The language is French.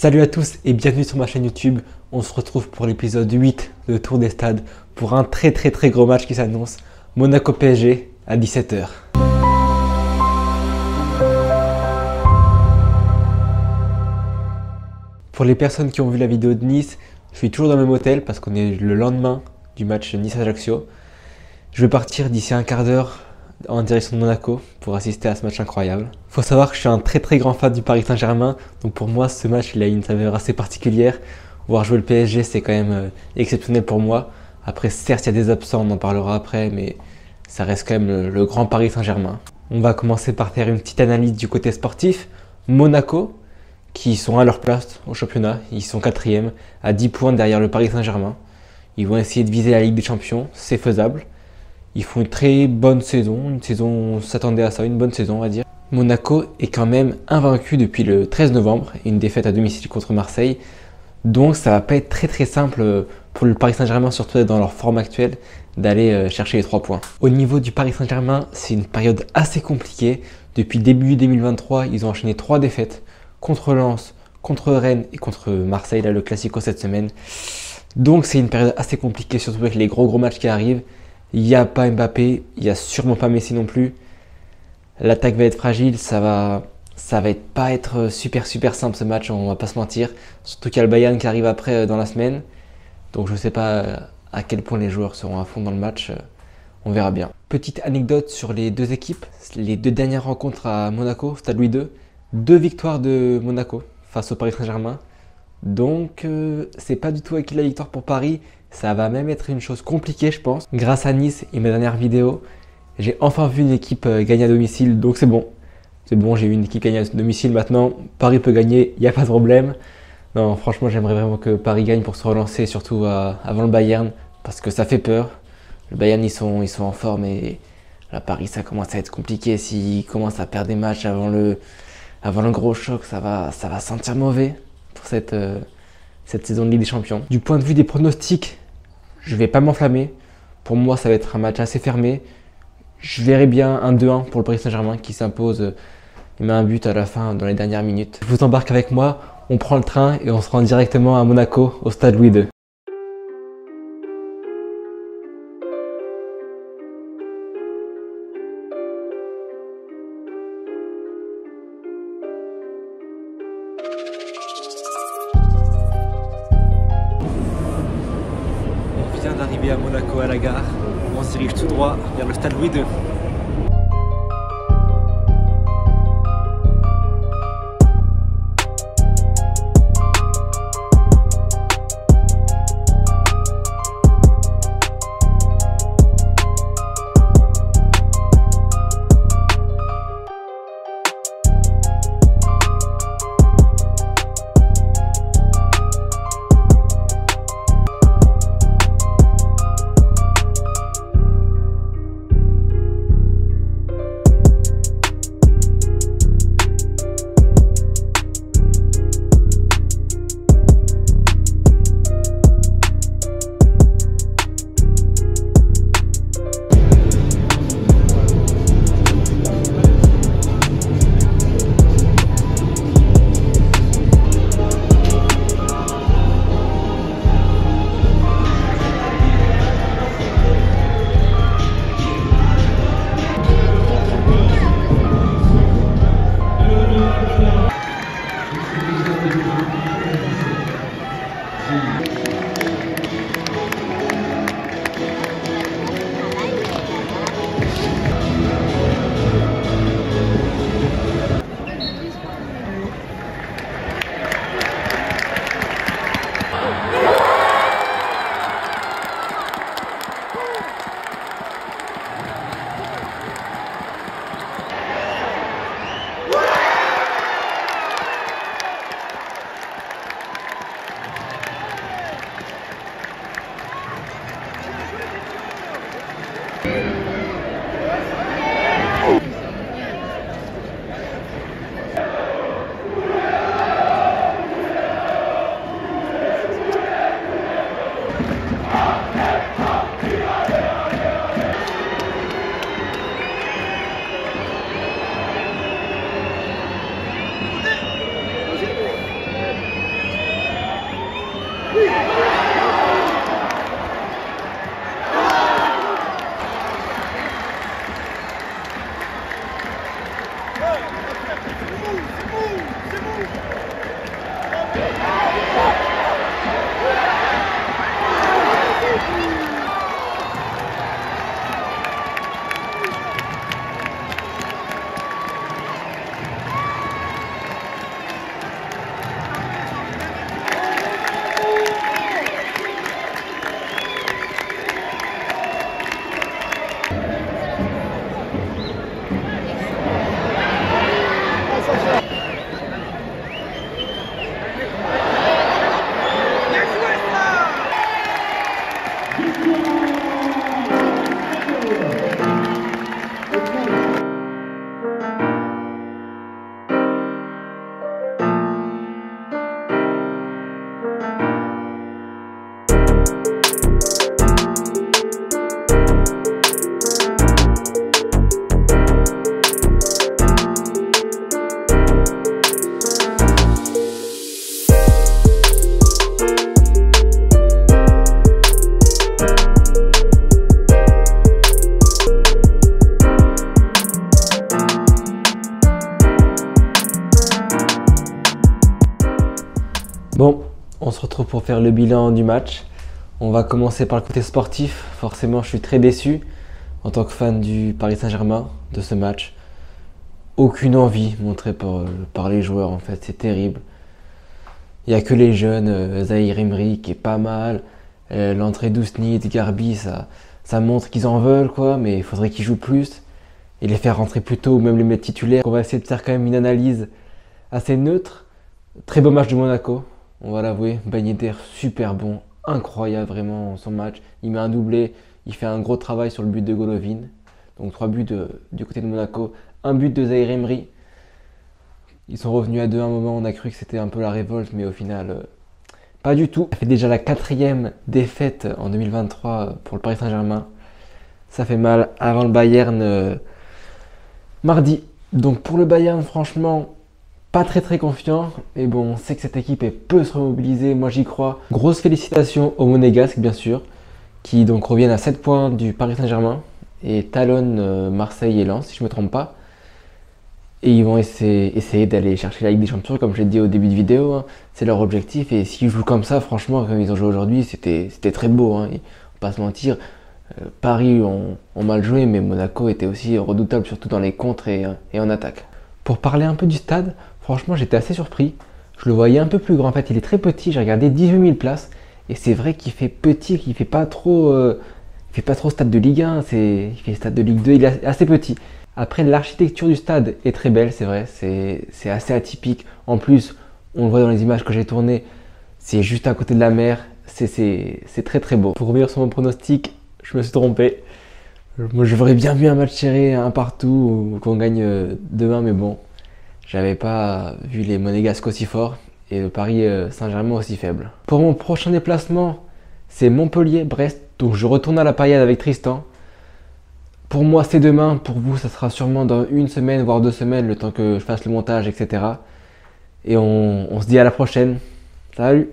Salut à tous et bienvenue sur ma chaîne YouTube. On se retrouve pour l'épisode 8 de Tour des Stades pour un très gros match qui s'annonce. Monaco PSG à 17 h. Pour les personnes qui ont vu la vidéo de Nice, je suis toujours dans le même hôtel parce qu'on est le lendemain du match Nice-Ajaccio. Je vais partir d'ici un quart d'heure en direction de Monaco pour assister à ce match incroyable. Faut savoir que je suis un très grand fan du Paris Saint-Germain, donc pour moi ce match il a une saveur assez particulière. Voir jouer le PSG c'est quand même exceptionnel pour moi. Après certes il y a des absents, on en parlera après, mais ça reste quand même le grand Paris Saint-Germain. On va commencer par faire une petite analyse du côté sportif. Monaco, qui sont à leur place au championnat, ils sont 4e, à 10 points derrière le Paris Saint-Germain. Ils vont essayer de viser la Ligue des Champions, c'est faisable. Ils font une très bonne saison, on s'attendait à ça, une bonne saison on va dire. Monaco est quand même invaincu depuis le 13 novembre, une défaite à domicile contre Marseille. Donc ça va pas être très simple pour le Paris Saint-Germain, surtout dans leur forme actuelle, d'aller chercher les 3 points. Au niveau du Paris Saint-Germain, c'est une période assez compliquée. Depuis début 2023, ils ont enchaîné 3 défaites contre Lens, contre Rennes et contre Marseille, là le Classico cette semaine. Donc c'est une période assez compliquée, surtout avec les gros matchs qui arrivent. Il n'y a pas Mbappé, il n'y a sûrement pas Messi non plus. L'attaque va être fragile, ça va pas être super simple ce match, on va pas se mentir. Surtout qu'il y a le Bayern qui arrive après dans la semaine. Donc je ne sais pas à quel point les joueurs seront à fond dans le match, on verra bien. Petite anecdote sur les deux équipes, les 2 dernières rencontres à Monaco, Stade Louis II, 2 victoires de Monaco face au Paris Saint-Germain. Donc c'est pas du tout acquis la victoire pour Paris. Ça va même être une chose compliquée je pense. Grâce à Nice et mes dernières vidéos, j'ai enfin vu une équipe gagner à domicile, donc c'est bon. C'est bon, j'ai vu une équipe gagner à domicile maintenant. Paris peut gagner, il n'y a pas de problème. Non, franchement, j'aimerais vraiment que Paris gagne pour se relancer, surtout avant le Bayern, parce que ça fait peur. Le Bayern, ils sont en forme et là, Paris, ça commence à être compliqué. S'ils commencent à perdre des matchs avant le gros choc, ça va sentir mauvais pour cette saison de Ligue des Champions. Du point de vue des pronostics, je vais pas m'enflammer. Pour moi, ça va être un match assez fermé. Je verrai bien un 2-1 pour le Paris Saint-Germain qui s'impose. Il met un but à la fin dans les dernières minutes. Je vous embarque avec moi, on prend le train et on se rend directement à Monaco au Stade Louis II. On vient d'arriver à Monaco à la gare. On se dirige tout droit vers le Stade Louis II. Bon, on se retrouve pour faire le bilan du match. On va commencer par le côté sportif. Forcément, je suis très déçu en tant que fan du Paris Saint-Germain de ce match. Aucune envie montrée par les joueurs en fait, c'est terrible. Il n'y a que les jeunes, Zahir Emery qui est pas mal, l'entrée d'Ousnit, Garbi, ça montre qu'ils en veulent quoi, mais il faudrait qu'ils jouent plus et les faire rentrer plus tôt ou même les mettre titulaires. On va essayer de faire quand même une analyse assez neutre. Très beau match de Monaco, on va l'avouer. Ben Yedder, super bon, incroyable vraiment son match. Il met un doublé, il fait un gros travail sur le but de Golovin. Donc 3 buts du côté de Monaco, un but de Zahir Emery. Ils sont revenus à 2 à un moment, on a cru que c'était un peu la révolte, mais au final, pas du tout. Ça fait déjà la 4e défaite en 2023 pour le Paris Saint-Germain. Ça fait mal avant le Bayern mardi. Donc pour le Bayern, franchement, pas très confiant. Mais bon, on sait que cette équipe peut se remobiliser, moi j'y crois. Grosse félicitations aux Monégasques, bien sûr, qui donc reviennent à 7 points du Paris Saint-Germain et talonnent Marseille et Lens, si je ne me trompe pas. Et ils vont essayer d'aller chercher la Ligue des Champions, comme je l'ai dit au début de vidéo, hein. C'est leur objectif. Et s'ils jouent comme ça, franchement, comme ils ont joué aujourd'hui, c'était très beau, hein. On va pas se mentir. Paris ont mal joué, mais Monaco était aussi redoutable, surtout dans les contres et en attaque. Pour parler un peu du stade, franchement, j'étais assez surpris. Je le voyais un peu plus grand. En fait, il est très petit. J'ai regardé 18 000 places. Et c'est vrai qu'il fait petit, qu'il fait pas trop, il fait pas trop stade de Ligue 1. Il fait stade de Ligue 2. Il est assez petit. Après, l'architecture du stade est très belle, c'est vrai, c'est assez atypique. En plus, on le voit dans les images que j'ai tournées, c'est juste à côté de la mer, c'est très beau. Pour revenir sur mon pronostic, je me suis trompé. Moi, j'aurais bien vu un match serré, un partout, ou qu'on gagne demain, mais bon, j'avais pas vu les Monégasques aussi forts et le Paris Saint-Germain aussi faible. Pour mon prochain déplacement, c'est Montpellier-Brest, donc je retourne à la Paillade avec Tristan. Pour moi, c'est demain. Pour vous, ça sera sûrement dans 1 semaine, voire 2 semaines, le temps que je fasse le montage, etc. Et on se dit à la prochaine. Salut!